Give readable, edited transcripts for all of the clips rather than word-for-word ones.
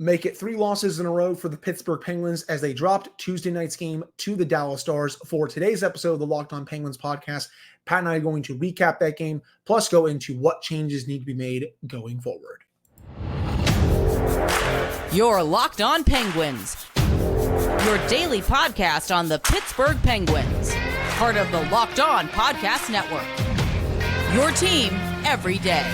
make it 3 losses in a row for the Pittsburgh Penguins as they dropped Tuesday night's game to the Dallas Stars. For today's episode of the Locked On Penguins podcast, Pat and I are going to recap that game, plus go into what changes need to be made going forward. You're Locked On Penguins, your daily podcast on the Pittsburgh Penguins, part of the Locked On Podcast Network, your team every day.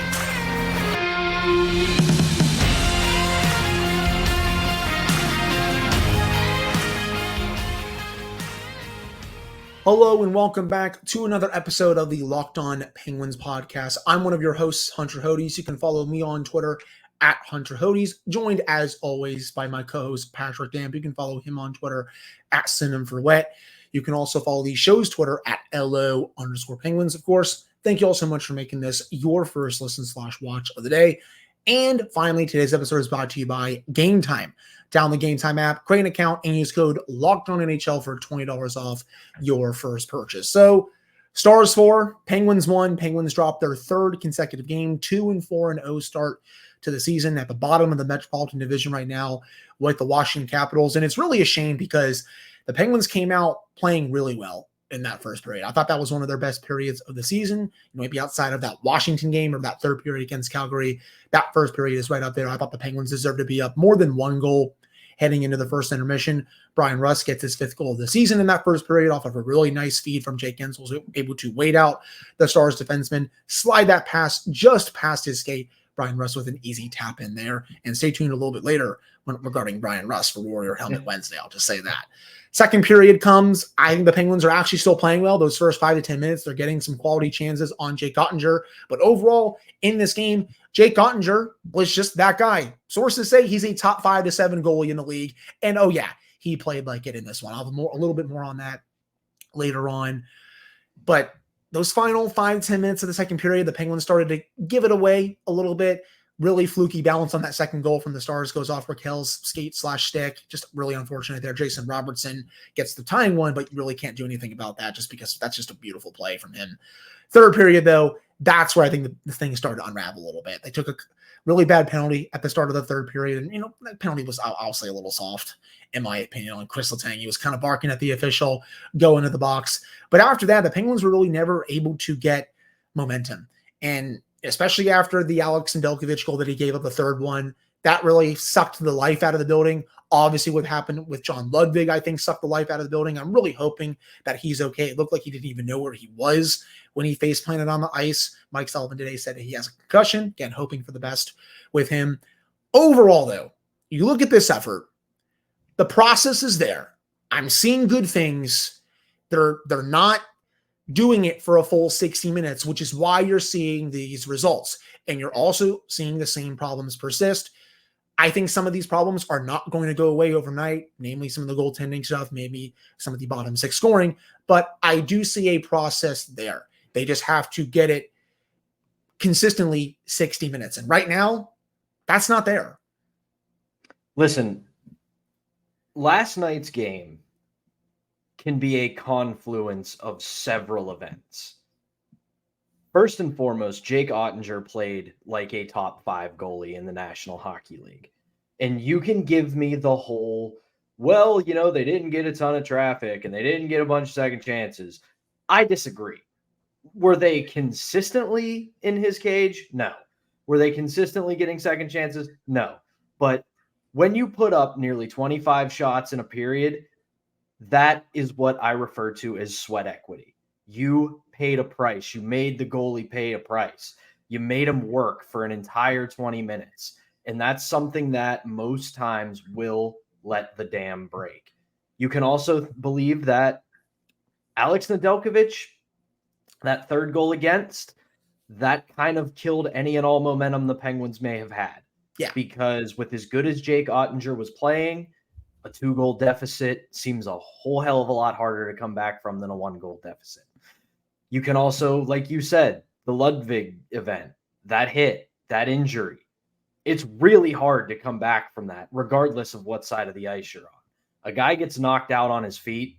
Hello and welcome back to another episode of the Locked On Penguins podcast. I'm one of your hosts, Hunter Hodes. You can follow me on Twitter at Hunter Hodes, joined as always by my co-host Patrick Damp. You can follow him on Twitter at SynonymForWet. You can also follow the show's Twitter at LO_Penguins, of course. Thank you all so much for making this your first listen/watch of the day. And finally, today's episode is brought to you by Game Time. Download the Game Time app, create an account, and use code LOCKEDONNHL for $20 off your first purchase. So, Stars 4, Penguins 1. Penguins dropped their third consecutive game, 2-4-0 start to the season at the bottom of the Metropolitan Division right now with the Washington Capitals. And it's really a shame because the Penguins came out playing really well in that first period. I thought that was one of their best periods of the season, maybe outside of that Washington game or that third period against Calgary. That first period is right up there. I thought the Penguins deserved to be up more than one goal heading into the first intermission. Brian Rust gets his 5th goal of the season in that first period off of a really nice feed from Jake Guentzel, who was able to wait out the Stars defenseman, slide that pass just past his skate. Brian Rust with an easy tap in there. And stay tuned a little bit later regarding Brian Rust for Warrior Helmet Wednesday. I'll just say that. Second period comes. I think the Penguins are actually still playing well. Those first 5 to 10 minutes, they're getting some quality chances on Jake Oettinger. But overall, in this game, Jake Oettinger was just that guy. Sources say he's a top 5 to 7 goalie in the league. And oh yeah, he played like it in this one. I'll have a little bit more on that later on. But those final 5-10 minutes of the second period, the Penguins started to give it away a little bit. Really fluky balance on that second goal from the Stars goes off Raquel's skate/stick. Just really unfortunate there. Jason Robertson gets the tying one, but you really can't do anything about that just because that's just a beautiful play from him. Third period, though, that's where I think the thing started to unravel a little bit. They took a really bad penalty at the start of the third period. And, that penalty was, I'll say, a little soft, in my opinion. And Chris Letang, he was kind of barking at the official, go into the box. But after that, the Penguins were really never able to get momentum. And especially after the Alex Nedeljkovic goal that he gave up, the third one, that really sucked the life out of the building. Obviously, what happened with John Ludwig, I think, sucked the life out of the building. I'm really hoping that he's okay. It looked like he didn't even know where he was when he face planted on the ice. Mike Sullivan today said that he has a concussion. Again, hoping for the best with him. Overall, though, you look at this effort, the process is there. I'm seeing good things. They're not doing it for a full 60 minutes, which is why you're seeing these results. And you're also seeing the same problems persist. I think some of these problems are not going to go away overnight, namely some of the goaltending stuff, maybe some of the bottom 6 scoring, but I do see a process there. They just have to get it consistently 60 minutes. And right now, that's not there. Listen, last night's game can be a confluence of several events. First and foremost, Jake Oettinger played like a top 5 goalie in the National Hockey League. And you can give me the whole, well, they didn't get a ton of traffic and they didn't get a bunch of second chances. I disagree. Were they consistently in his cage? No. Were they consistently getting second chances? No. But when you put up nearly 25 shots in a period, that is what I refer to as sweat equity. You paid a price. You made the goalie pay a price. You made him work for an entire 20 minutes. And that's something that most times will let the dam break. You can also believe that Alex Nedeljkovic, that third goal against, that kind of killed any and all momentum the Penguins may have had. Yeah. Because with as good as Jake Oettinger was playing, a 2-goal deficit seems a whole hell of a lot harder to come back from than a 1-goal deficit. You can also, like you said, the Ludwig event, that hit, that injury. It's really hard to come back from that, regardless of what side of the ice you're on. A guy gets knocked out on his feet,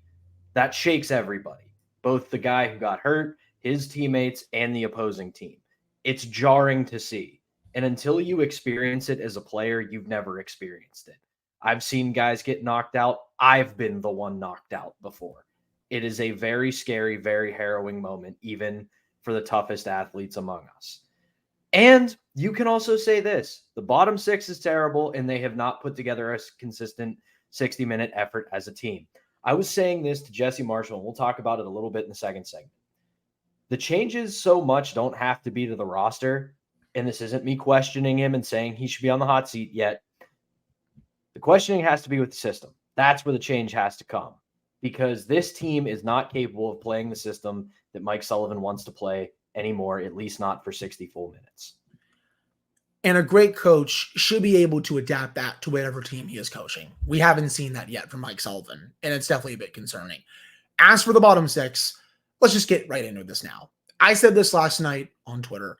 that shakes everybody, both the guy who got hurt, his teammates, and the opposing team. It's jarring to see. And until you experience it as a player, you've never experienced it. I've seen guys get knocked out. I've been the one knocked out before. It is a very scary, very harrowing moment, even for the toughest athletes among us. And you can also say this: the bottom six is terrible, and they have not put together a consistent 60-minute effort as a team. I was saying this to Jesse Marshall, and we'll talk about it a little bit in the second segment. The changes so much don't have to be to the roster, and this isn't me questioning him and saying he should be on the hot seat yet. The questioning has to be with the system. That's where the change has to come, because this team is not capable of playing the system that Mike Sullivan wants to play anymore, at least not for 60 full minutes. And a great coach should be able to adapt that to whatever team he is coaching. We haven't seen that yet from Mike Sullivan, and it's definitely a bit concerning. As for the bottom six, let's just get right into this now. I said this last night on Twitter.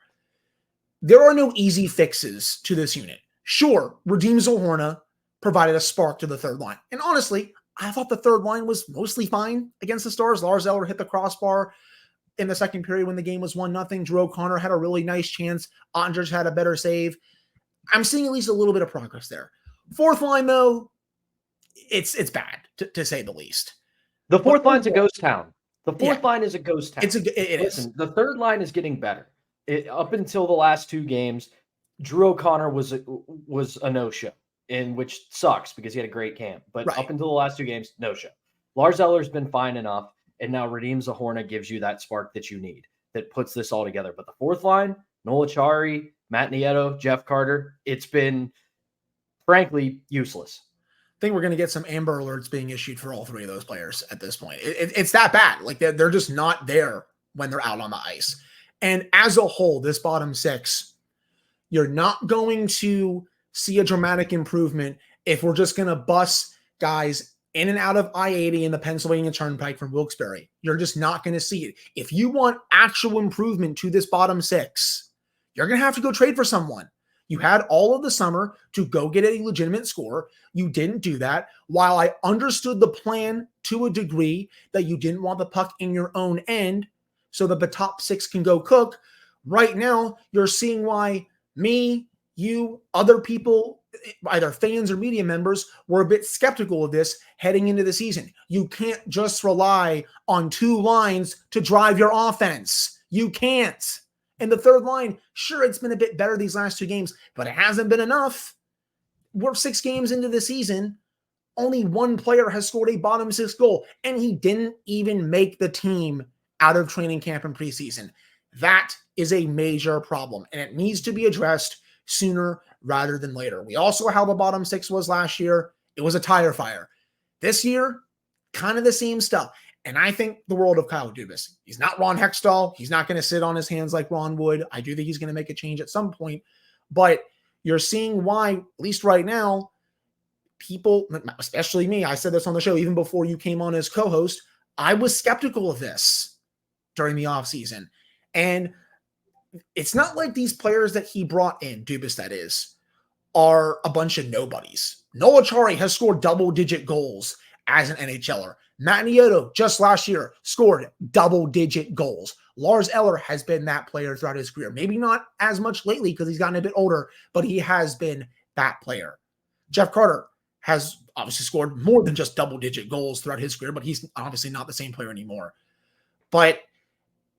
There are no easy fixes to this unit. Sure, Radim Zohorna provided a spark to the third line. And honestly, I thought the third line was mostly fine against the Stars. Lars Eller hit the crossbar in the second period when the game was 1-0. Drew O'Connor had a really nice chance. Andrzej had a better save. I'm seeing at least a little bit of progress there. Fourth line, though, it's bad, to say the least. The fourth line's a ghost town. The fourth line is a ghost town. It is. The third line is getting better. Up until the last two games, Drew O'Connor was a no-show, which sucks because he had a great camp. But right. Up until the last two games, no-show. Lars Eller's been fine enough, and now Radim Zohorna gives you that spark that you need, that puts this all together. But the fourth line, Noel Acciari, Matt Nieto, Jeff Carter, it's been, frankly, useless. I think we're going to get some Amber Alerts being issued for all three of those players at this point. It's that bad. Like, they're just not there when they're out on the ice. And as a whole, this bottom six, you're not going to see a dramatic improvement if we're just going to bus guys in and out of I-80 and the Pennsylvania Turnpike from Wilkes-Barre. You're just not going to see it. If you want actual improvement to this bottom six, you're going to have to go trade for someone. You had all of the summer to go get a legitimate score. You didn't do that. While I understood the plan to a degree that you didn't want the puck in your own end so that the top six can go cook, right now you're seeing why me, you, other people, either fans or media members, were a bit skeptical of this heading into the season. You can't just rely on two lines to drive your offense. You can't. And the third line, sure, it's been a bit better these last two games, but it hasn't been enough. We're 6 games into the season. Only one player has scored a bottom six goal, and he didn't even make the team out of training camp and preseason. That is a major problem, and it needs to be addressed sooner rather than later. We also saw how the bottom six was last year. It was a tire fire. This year, kind of the same stuff. And I think the world of Kyle Dubas. He's not Ron Hextall. He's not going to sit on his hands like Ron would. I do think he's going to make a change at some point. But you're seeing why, at least right now, people, especially me, I said this on the show even before you came on as co-host, I was skeptical of this during the offseason. And it's not like these players that he brought in, Dubas that is, are a bunch of nobodies. Noel Acciari has scored double-digit goals as an NHLer. Matt Nieto, just last year, scored double-digit goals. Lars Eller has been that player throughout his career. Maybe not as much lately because he's gotten a bit older, but he has been that player. Jeff Carter has obviously scored more than just double-digit goals throughout his career, but he's obviously not the same player anymore. But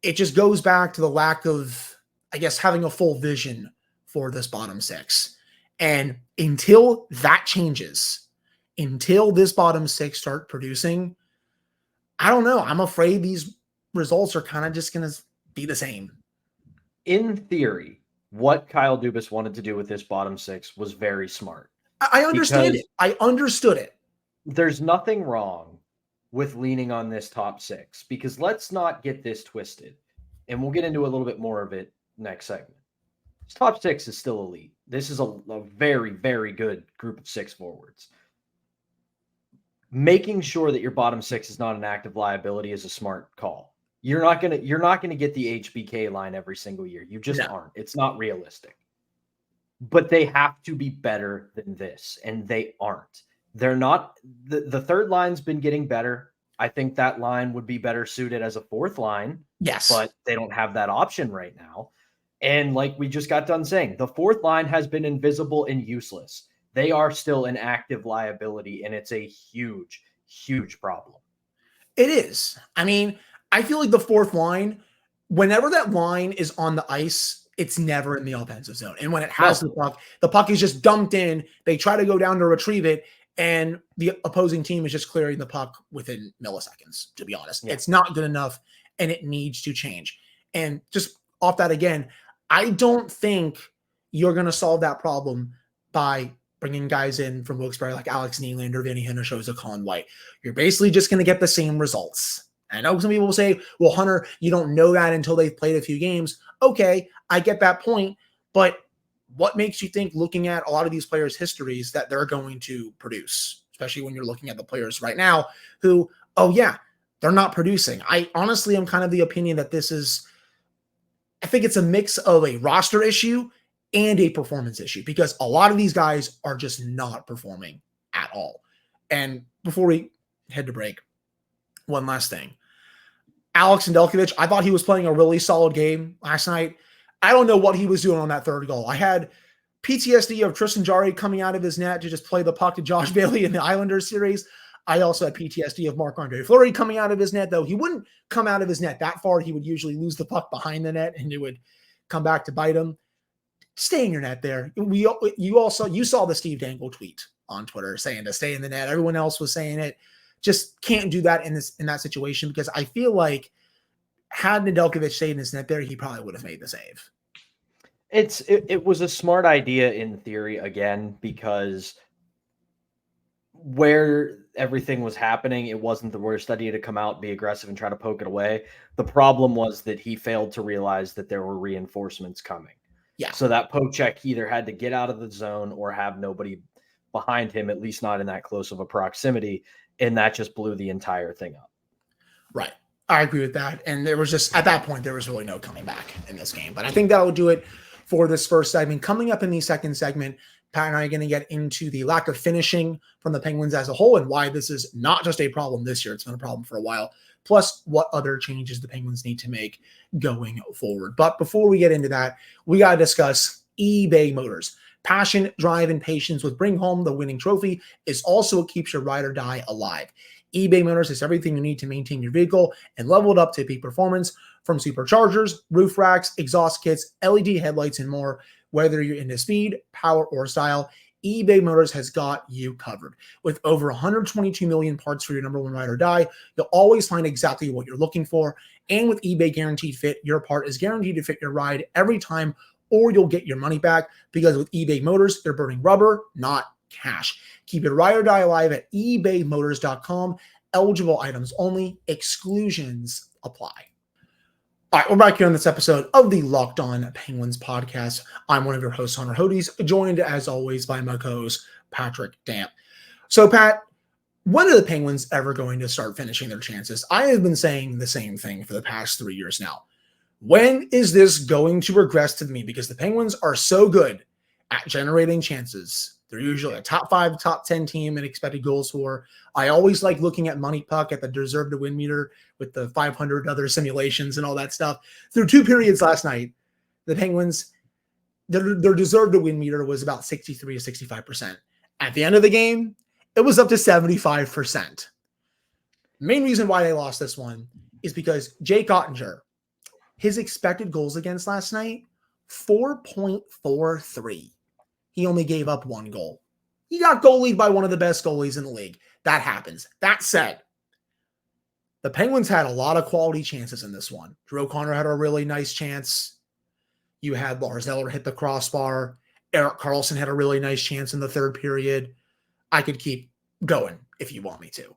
it just goes back to the lack of, I guess, having a full vision for this bottom six. And until that changes, until this bottom six start producing, I don't know. I'm afraid these results are kind of just going to be the same. In theory, what Kyle Dubas wanted to do with this bottom six was very smart. I understand it. I understood it. There's nothing wrong with leaning on this top six, because let's not get this twisted. And we'll get into a little bit more of it next segment. This top six is still elite. This is a very, very good group of six forwards. Making sure that your bottom six is not an active liability is a smart call. You're not gonna get the HBK line every single year. You just aren't. It's not realistic. But they have to be better than this, and they aren't. They're not. The third line's been getting better. I think that line would be better suited as a fourth line. Yes, but they don't have that option right now. And like we just got done saying, the fourth line has been invisible and useless. They are still an active liability, and it's a huge, huge problem. It is. I mean, I feel like the fourth line, whenever that line is on the ice, it's never in the offensive zone. And when it has the puck is just dumped in. They try to go down to retrieve it, and the opposing team is just clearing the puck within milliseconds, to be honest. Yeah. It's not good enough, and it needs to change. And just off that again, I don't think you're going to solve that problem by bringing guys in from Wilkes-Barre like Alex Nylander, Vinny Hintershose, or Colin White. You're basically just going to get the same results. I know some people will say, well, Hunter, you don't know that until they've played a few games. Okay, I get that point, but what makes you think, looking at a lot of these players' histories, that they're going to produce, especially when you're looking at the players right now who, oh yeah, they're not producing. I honestly am kind of the opinion that I think it's a mix of a roster issue and a performance issue, because a lot of these guys are just not performing at all. And before we head to break, one last thing. Alex Nedeljkovic, I thought he was playing a really solid game last night. I don't know what he was doing on that third goal. I had PTSD of Tristan Jarry coming out of his net to just play the puck to Josh Bailey in the Islanders series. I also had PTSD of Marc-Andre Fleury coming out of his net, though he wouldn't come out of his net that far. He would usually lose the puck behind the net, and it would come back to bite him. Stay in your net there. You saw the Steve Dangle tweet on Twitter saying to stay in the net. Everyone else was saying it. Just can't do that in that situation, because I feel like had Nedeljkovic stayed in his net there, he probably would have made the save. It was a smart idea in theory, again, because where everything was happening, it wasn't the worst idea to come out, be aggressive, and try to poke it away. The problem was that he failed to realize that there were reinforcements coming. Yeah. So that poke check either had to get out of the zone or have nobody behind him, at least not in that close of a proximity. And that just blew the entire thing up. Right. I agree with that. And there was just, at that point, there was really no coming back in this game. But I think that will do it for this first segment. Coming up in the second segment, Pat and I are going to get into the lack of finishing from the Penguins as a whole and why this is not just a problem this year. It's been a problem for a while. Plus, what other changes the Penguins need to make going forward. But before we get into that, we got to discuss eBay Motors. Passion, drive, and patience with bring home the winning trophy is also what keeps your ride or die alive. eBay Motors has everything you need to maintain your vehicle and level it up to peak performance, from superchargers, roof racks, exhaust kits, LED headlights, and more. Whether you're into speed, power, or style, eBay Motors has got you covered. With over 122 million parts for your number one ride or die, you'll always find exactly what you're looking for. And with eBay Guaranteed Fit, your part is guaranteed to fit your ride every time, or you'll get your money back, because with eBay Motors, they're burning rubber, not cash. Keep your ride or die alive at ebaymotors.com. Eligible items only. Exclusions apply. All right, we're back here on this episode of the Locked On Penguins podcast. I'm one of your hosts, Hunter Hodes, joined as always by my co-host, Patrick Damp. So, Pat, when are the Penguins ever going to start finishing their chances? I have been saying the same thing for the past 3 years now. When is this going to regress to the mean? Because the Penguins are so good at generating chances. They're usually a top 5, top 10 team in expected goals for. I always like looking at Money Puck at the deserve to win meter with the 500 other simulations and all that stuff. Through 2 periods last night, the Penguins, their deserve to win meter was about 63 to 65%. At the end of the game, it was up to 75%. The main reason why they lost this one is because Jake Ottinger, his expected goals against last night, 4.43. He only gave up 1 goal. He got goalied by one of the best goalies in the league. That happens. That said, the Penguins had a lot of quality chances in this one. Drew O'Connor had a really nice chance. You had Lars Eller hit the crossbar. Erik Karlsson had a really nice chance in the third period. I could keep going if you want me to.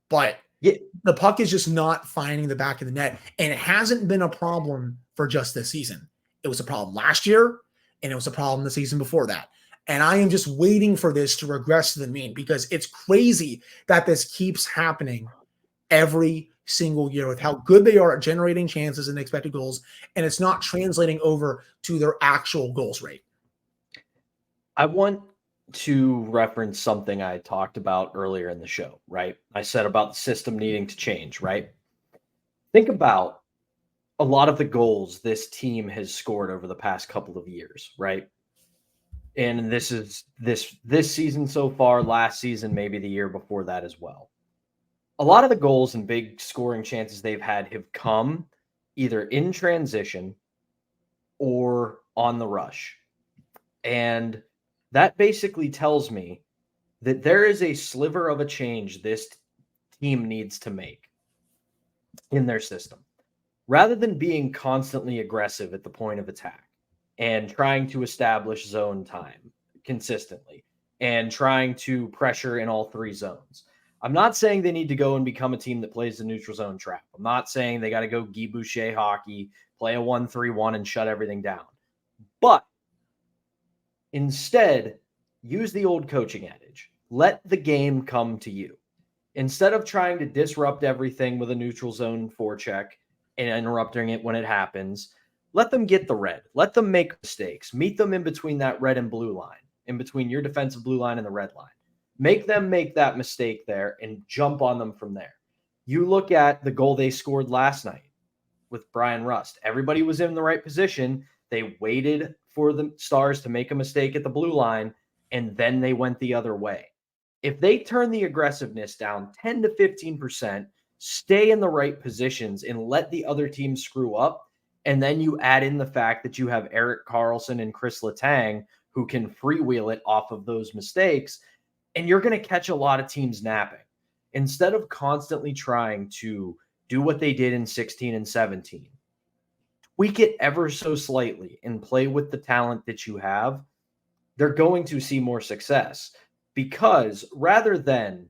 But the puck is just not finding the back of the net, and it hasn't been a problem for just this season. It was a problem last year, and it was a problem the season before that. And I am just waiting for this to regress to the mean, because it's crazy that this keeps happening every single year with how good they are at generating chances and expected goals, and it's not translating over to their actual goals rate. I want to reference something I talked about earlier in the show, right? I said about the system needing to change, right? Think about a lot of the goals this team has scored over the past couple of years, right? And this is this season so far, last season, maybe the year before that as well. A lot of the goals and big scoring chances they've had have come either in transition or on the rush. And that basically tells me that there is a sliver of a change this team needs to make in their system. Rather than being constantly aggressive at the point of attack and trying to establish zone time consistently and trying to pressure in all three zones. I'm not saying they need to go and become a team that plays the neutral zone trap. I'm not saying they got to go Guy Boucher hockey, play a 1-3-1 and shut everything down. But instead, use the old coaching adage. Let the game come to you. Instead of trying to disrupt everything with a neutral zone forecheck and interrupting it when it happens, let them get the red. Let them make mistakes. Meet them in between that red and blue line, in between your defensive blue line and the red line. Make them make that mistake there and jump on them from there. You look at the goal they scored last night with Brian Rust. Everybody was in the right position. They waited for the Stars to make a mistake at the blue line, and then they went the other way. If they turn the aggressiveness down 10 to 15%, stay in the right positions and let the other team screw up, and then you add in the fact that you have Erik Karlsson and Chris Letang who can freewheel it off of those mistakes, and you're going to catch a lot of teams napping. Instead of constantly trying to do what they did in 16 and 17, tweak it ever so slightly and play with the talent that you have, they're going to see more success. Because rather than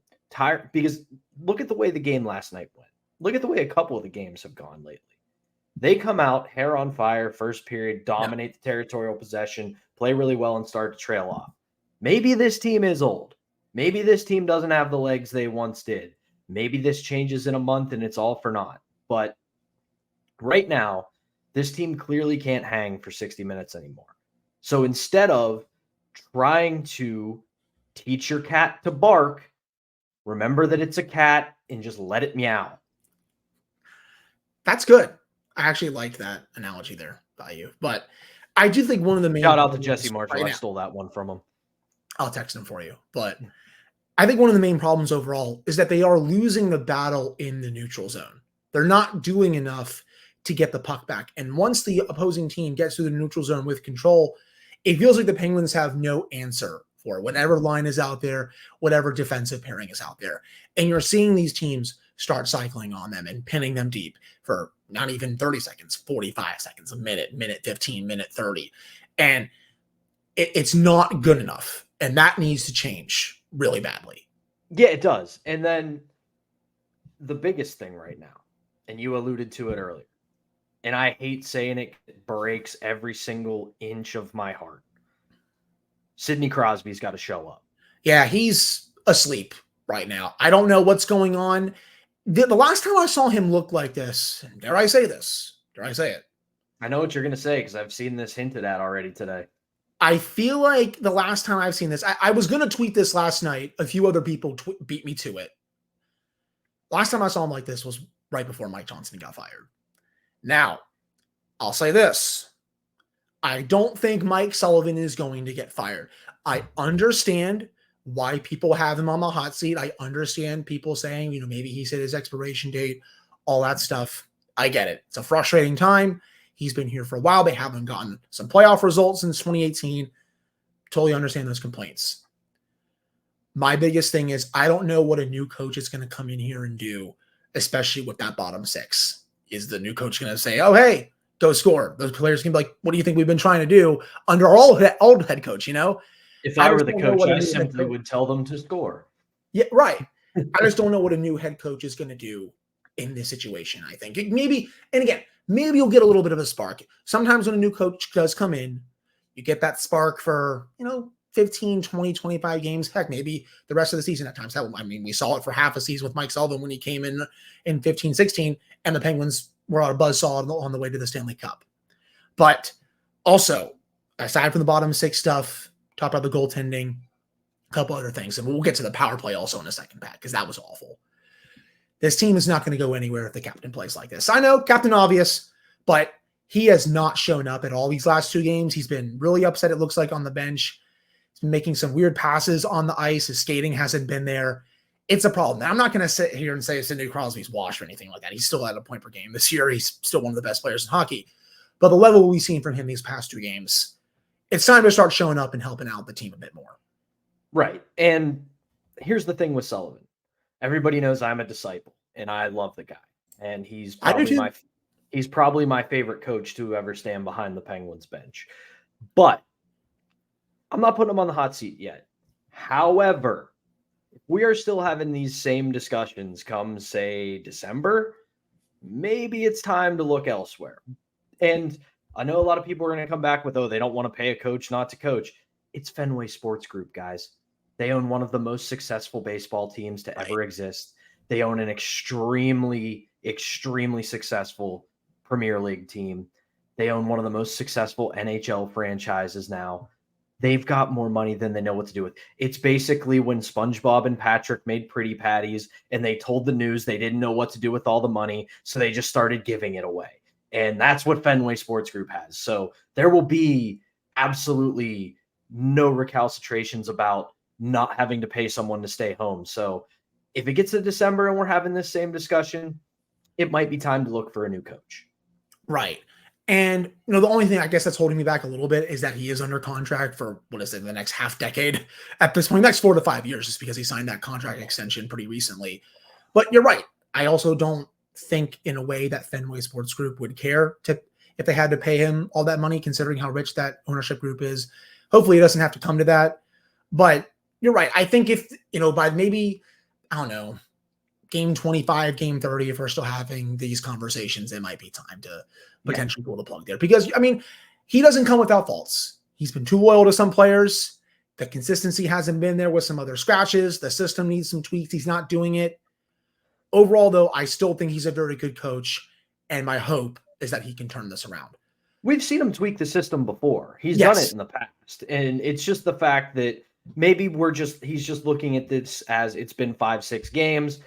because look at the way the game last night went. Look at the way a couple of the games have gone lately. They come out, hair on fire, first period, dominate the territorial possession, play really well, and start to trail off. Maybe this team is old. Maybe this team doesn't have the legs they once did. Maybe this changes in a month and it's all for naught. But right now, this team clearly can't hang for 60 minutes anymore. So instead of trying to teach your cat to bark, remember that it's a cat and just let it meow. That's good. I actually liked that analogy there by you. But I do think one of the main... Shout out to Jesse Marshall. I stole that one from him. I'll text him for you. But I think one of the main problems overall is that they are losing the battle in the neutral zone. They're not doing enough to get the puck back. And once the opposing team gets to the neutral zone with control, it feels like the Penguins have no answer for whatever line is out there, whatever defensive pairing is out there. And you're seeing these teams start cycling on them and pinning them deep for not even 30 seconds, 45 seconds, a minute, minute 15, minute 30. And it's not good enough. And that needs to change really badly. Yeah, it does. And then the biggest thing right now, and you alluded to it earlier, and I hate saying it breaks every single inch of my heart. Sidney Crosby's got to show up. Yeah, he's asleep right now. I don't know what's going on. The last time I saw him look like this, dare I say this? Dare I say it? I know what you're going to say because I've seen this hinted at already today. I feel like the last time I've seen this, I was going to tweet this last night. A few other people beat me to it. Last time I saw him like this was right before Mike Johnson got fired. Now, I'll say this. I don't think Mike Sullivan is going to get fired. I understand why people have him on the hot seat. I understand people saying, maybe he's hit his expiration date, all that stuff. I get it. It's a frustrating time. He's been here for a while. They haven't gotten some playoff results since 2018. Totally understand those complaints. My biggest thing is I don't know what a new coach is going to come in here and do, especially with that bottom six. Is the new coach going to say, oh, hey, go score? Those players can be like, what do you think we've been trying to do under our old head coach, If I were the coach, I simply would tell them to score. Yeah, right. I just don't know what a new head coach is going to do in this situation, I think. Maybe you'll get a little bit of a spark. Sometimes when a new coach does come in, you get that spark for, 15, 20, 25 games. Heck, maybe the rest of the season at times. We saw it for half a season with Mike Sullivan when he came in 15, 16, and the Penguins were on a buzzsaw on the way to the Stanley Cup. But also, aside from the bottom six stuff, talk about the goaltending, a couple other things, and we'll get to the power play also in a second, Pat, because that was awful. This team is not going to go anywhere if the captain plays like this. I know, Captain Obvious, but he has not shown up at all these last 2 games. He's been really upset, it looks like, on the bench. He's been making some weird passes on the ice. His skating hasn't been there. It's a problem. Now, I'm not going to sit here and say Sidney Crosby's washed or anything like that. He's still at a point per game. This year, he's still one of the best players in hockey. But the level we've seen from him these past 2 games, it's time to start showing up and helping out the team a bit more. Right. And here's the thing with Sullivan. Everybody knows I'm a disciple, and I love the guy. And he's probably my favorite coach to ever stand behind the Penguins bench. But I'm not putting him on the hot seat yet. However, if we are still having these same discussions come, say, December, maybe it's time to look elsewhere. And I know a lot of people are going to come back with, oh, they don't want to pay a coach not to coach. It's Fenway Sports Group, guys. They own one of the most successful baseball teams to ever exist. They own an extremely, extremely successful Premier League team. They own one of the most successful NHL franchises now. They've got more money than they know what to do with. It's basically when SpongeBob and Patrick made Pretty Patties and they told the news they didn't know what to do with all the money, so they just started giving it away. And that's what Fenway Sports Group has. So there will be absolutely no recalcitrations about not having to pay someone to stay home. So if it gets to December and we're having this same discussion, it might be time to look for a new coach. Right. And, the only thing I guess that's holding me back a little bit is that he is under contract for, the next half decade at this point, next 4 to 5 years, just because he signed that contract extension pretty recently. But you're right. I also don't think in a way that Fenway Sports Group would care if they had to pay him all that money, considering how rich that ownership group is. Hopefully it doesn't have to come to that. But you're right. I think if, by maybe, I don't know, game 25, game 30, if we're still having these conversations, it might be time to potentially pull the plug there. Because, he doesn't come without faults. He's been too loyal to some players. The consistency hasn't been there with some other scratches. The system needs some tweaks. He's not doing it. Overall, though, I still think he's a very good coach. And my hope is that he can turn this around. We've seen him tweak the system before. He's done it in the past. And it's just the fact that maybe he's just looking at this as it's been 5-6 games.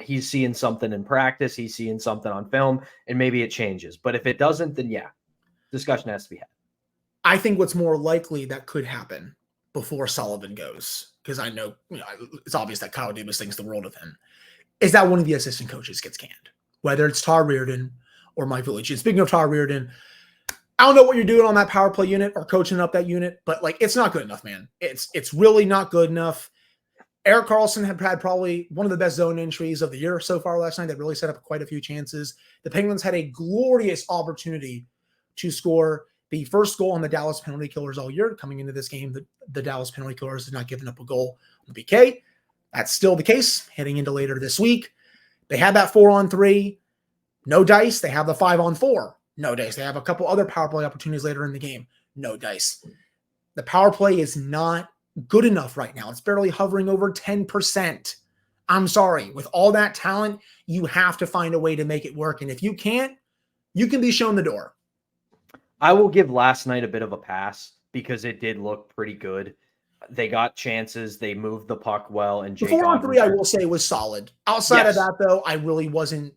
He's seeing something in practice. He's seeing something on film, and maybe it changes. But if it doesn't, then discussion has to be had. I think what's more likely that could happen before Sullivan goes, because I know, it's obvious that Kyle Dubas thinks the world of him, is that one of the assistant coaches gets canned, whether it's Tar Reardon or Mike Village. And speaking of Tar Reardon, I don't know what you're doing on that power play unit or coaching up that unit, but it's not good enough, man. It's really not good enough. Erik Karlsson had probably one of the best zone entries of the year so far last night. That really set up quite a few chances. The Penguins had a glorious opportunity to score the first goal on the Dallas penalty killers all year. Coming into this game, the Dallas penalty killers had not given up a goal on the PK. That's still the case heading into later this week. They had that 4-on-3, no dice. They have the 5-on-4, no dice. They have a couple other power play opportunities later in the game, no dice. The power play is not good enough right now. It's barely hovering over 10%. I'm sorry. With all that talent, you have to find a way to make it work. And if you can't, you can be shown the door. I will give last night a bit of a pass because it did look pretty good. They got chances. They moved the puck well. And the 4-on-3, I will say, was solid. Outside of that, though, I really wasn't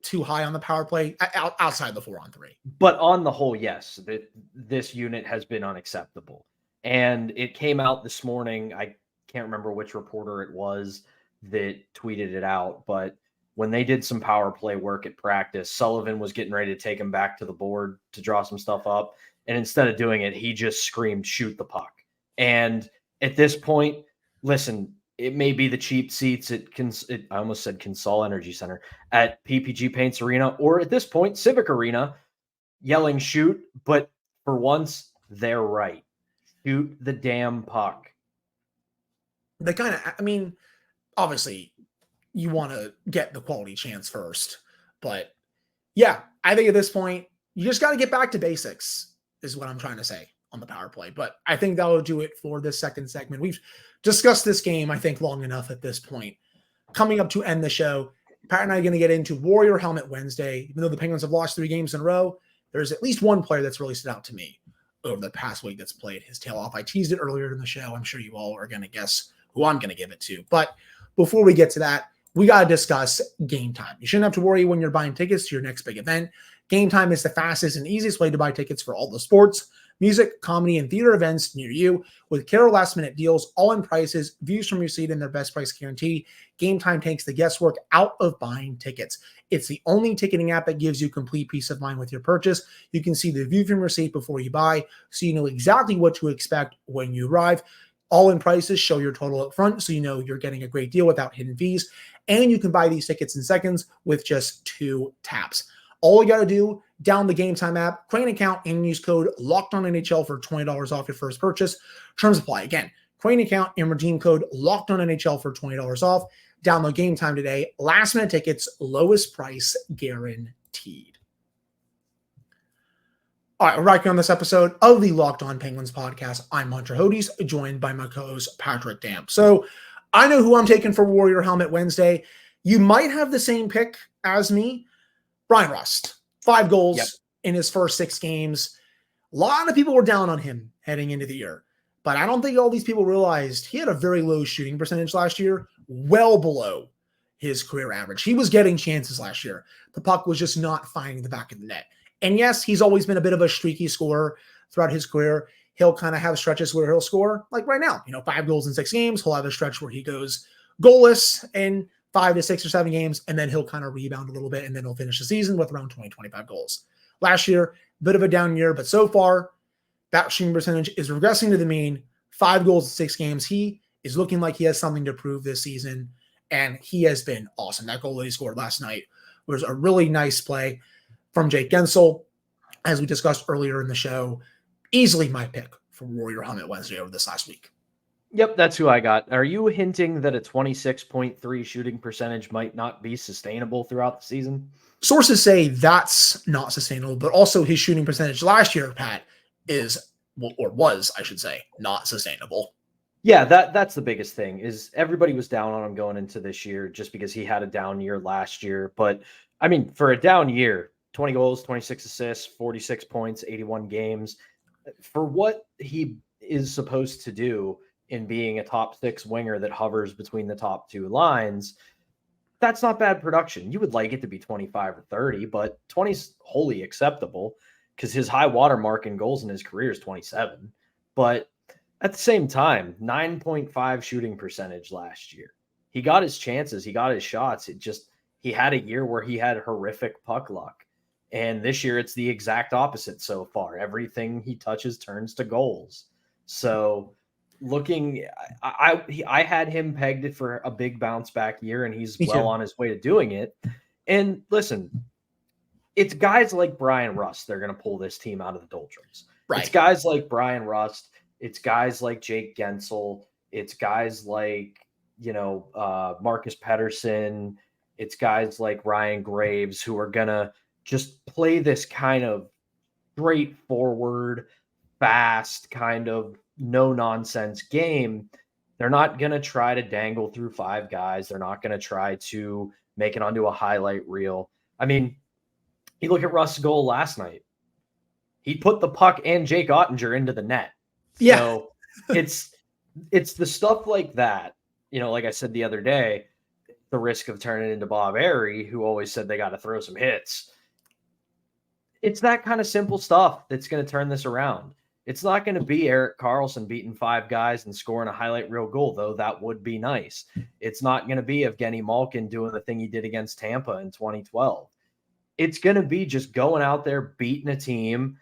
too high on the power play outside the 4-on-3. But on the whole, yes, this unit has been unacceptable. And it came out this morning. I can't remember which reporter it was that tweeted it out, but when they did some power play work at practice, Sullivan was getting ready to take him back to the board to draw some stuff up. And instead of doing it, he just screamed, shoot the puck. And at this point, listen, it may be the cheap seats at I almost said Consol Energy Center at PPG Paints Arena, or at this point, Civic Arena, yelling shoot. But for once, they're right. Shoot the damn puck. They kind of, obviously, you want to get the quality chance first. But yeah, I think at this point, you just got to get back to basics, is what I'm trying to say on the power play. But I think that'll do it for this second segment. We've discussed this game, I think, long enough at this point. Coming up to end the show, Pat and I are going to get into Warrior Helmet Wednesday. Even though the Penguins have lost 3 games in a row, there's at least one player that's really stood out to me over the past week that's played his tail off. I teased it earlier in the show. I'm sure you all are going to guess who I'm going to give it to. But before we get to that, we got to discuss game time. You shouldn't have to worry when you're buying tickets to your next big event. Game Time is the fastest and easiest way to buy tickets for all the sports, music, comedy, and theater events near you with killer last-minute deals, all-in prices, views from your seat, and their best price guarantee. Game Time takes the guesswork out of buying tickets. It's the only ticketing app that gives you complete peace of mind with your purchase. You can see the view from your seat before you buy, so you know exactly what to expect when you arrive. All-in prices show your total up front, so you know you're getting a great deal without hidden fees. And you can buy these tickets in seconds with just 2 taps. All you got to do, download the Game Time app, create an account, and use code LOCKEDONNHL for $20 off your first purchase. Terms apply. Again, create an account and redeem code LOCKEDONNHL for $20 off. Download Game Time today. Last minute tickets, lowest price guaranteed. All right, we're back on this episode of the Locked On Penguins podcast. I'm Hunter Hodes, joined by my co-host Patrick Damp. So I know who I'm taking for Warrior Helmet Wednesday. You might have the same pick as me. Brian Rust, 5 goals in his first 6 games. A lot of people were down on him heading into the year, but I don't think all these people realized he had a very low shooting percentage last year, well below his career average. He was getting chances last year. The puck was just not finding the back of the net. And yes, he's always been a bit of a streaky scorer throughout his career. He'll kind of have stretches where he'll score, like right now, 5 goals in 6 games. He'll have a stretch where he goes goalless in 5 to 6 or 7 games, and then he'll kind of rebound a little bit, and then he'll finish the season with around 20, 25 goals. Last year, bit of a down year, but so far, that shooting percentage is regressing to the mean. 5 goals in 6 games. He is looking like he has something to prove this season, and he has been awesome. That goal that he scored last night was a really nice play from Jake Gensel, as we discussed earlier in the show. Easily my pick for Warrior Helmet Wednesday over this last week. Yep, that's who I got. Are you hinting that a 26.3 shooting percentage might not be sustainable throughout the season? Sources say that's not sustainable, but also his shooting percentage last year, Pat, was, I should say, not sustainable. Yeah, that's the biggest thing, is everybody was down on him going into this year just because he had a down year last year. But, I mean, for a down year, 20 goals, 26 assists, 46 points, 81 games. For what he is supposed to do in being a top 6 winger that hovers between the top 2 lines, that's not bad production. You would like it to be 25 or 30, but 20 is wholly acceptable because his high water mark in goals in his career is 27. But at the same time, 9.5 shooting percentage last year. He got his chances. He got his shots. He had a year where he had horrific puck luck. And this year it's the exact opposite so far. Everything he touches turns to goals. So I had him pegged for a big bounce back year, and he's well on his way to doing it. And listen, it's guys like Brian Rust that are going to pull this team out of the doldrums. Right. It's guys like Brian Rust. It's guys like Jake Gensel. It's guys like, Marcus Pettersson. It's guys like Ryan Graves who are going to just play this kind of straightforward, fast, kind of no-nonsense game. They're not going to try to dangle through 5 guys. They're not going to try to make it onto a highlight reel. I mean, you look at Russ' goal last night. He put the puck and Jake Ottinger into the net. Yeah. So it's the stuff like that. Like I said the other day, the risk of turning into Bob Airy, who always said they got to throw some hits. It's that kind of simple stuff that's going to turn this around. It's not going to be Erik Karlsson beating 5 guys and scoring a highlight reel goal, though that would be nice. It's not going to be Evgeny Malkin doing the thing he did against Tampa in 2012. It's going to be just going out there, beating a team,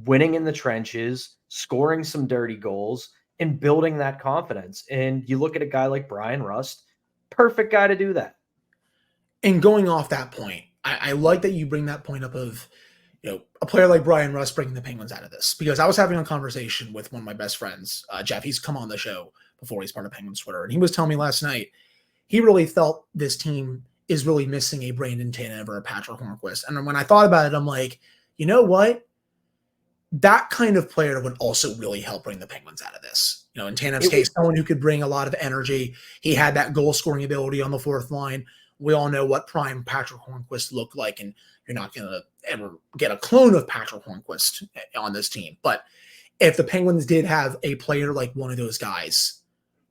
winning in the trenches, scoring some dirty goals, and building that confidence. And you look at a guy like Brian Rust, perfect guy to do that. And going off that point, I like that you bring that point up of, a player like Brian Rust bringing the Penguins out of this, because I was having a conversation with one of my best friends, Jeff. He's come on the show before. He's part of Penguins Twitter. And he was telling me last night, he really felt this team is really missing a Brandon Tanev or a Patrick Hornquist. And when I thought about it, I'm like, you know what? That kind of player would also really help bring the Penguins out of this. In Tanev's case, someone who could bring a lot of energy. He had that goal-scoring ability on the 4th line. We all know what prime Patrick Hornquist looked like, and you're not going to ever get a clone of Patrick Hornquist on this team. But if the Penguins did have a player like one of those guys,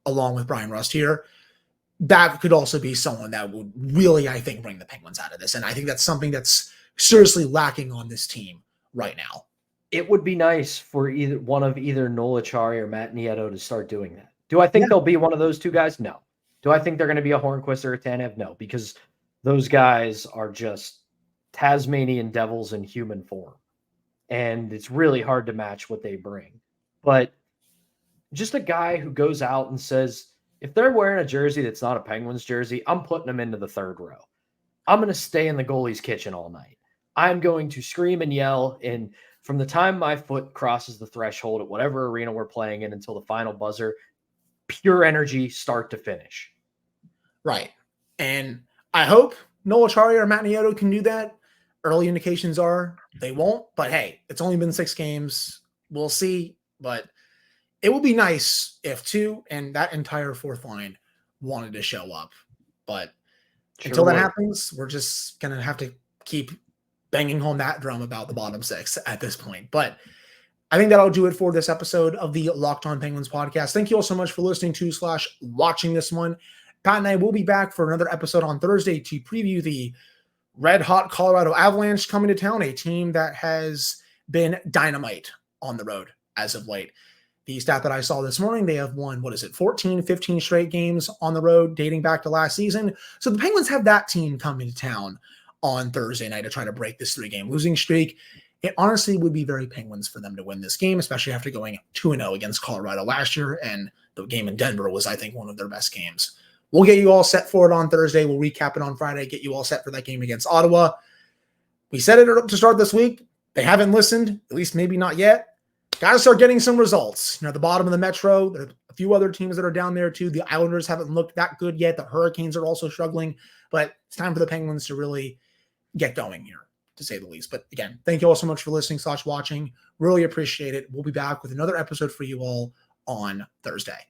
along with Brian Rust here, that could also be someone that would really, I think, bring the Penguins out of this. And I think that's something that's seriously lacking on this team right now. It would be nice for either Noel Acciari or Matt Nieto to start doing that. Do I think they'll be one of those two guys? No. Do I think they're going to be a Hornquist or a Tanev? No, because those guys are just Tasmanian devils in human form. And it's really hard to match what they bring. But just a guy who goes out and says, if they're wearing a jersey that's not a Penguins jersey, I'm putting them into the third row. I'm going to stay in the goalie's kitchen all night. I'm going to scream and yell. And from the time my foot crosses the threshold at whatever arena we're playing in until the final buzzer, pure energy start to finish. Right. And I hope Noel Acciari or Matt Nieto can do that. Early indications are they won't, but hey, it's only been 6 games. We'll see. But it would be nice if 2 and that entire fourth line wanted to show up. But until that happens, we're just going to have to keep banging home that drum about the bottom 6 at this point. But I think that'll do it for this episode of the Locked On Penguins podcast. Thank you all so much for listening to / watching this one. Pat and I will be back for another episode on Thursday to preview the red hot Colorado Avalanche coming to town, a team that has been dynamite on the road as of late. The stat that I saw this morning, they have won, 14, 15 straight games on the road dating back to last season. So the Penguins have that team coming to town on Thursday night to try to break this 3-game losing streak. It honestly would be very Penguins for them to win this game, especially after going 2-0 against Colorado last year. And the game in Denver was, I think, one of their best games. We'll get you all set for it on Thursday. We'll recap it on Friday, get you all set for that game against Ottawa. We set it up to start this week. They haven't listened, at least maybe not yet. Got to start getting some results. At the bottom of the Metro, there are a few other teams that are down there too. The Islanders haven't looked that good yet. The Hurricanes are also struggling, but it's time for the Penguins to really get going here, to say the least. But again, thank you all so much for listening / watching. Really appreciate it. We'll be back with another episode for you all on Thursday.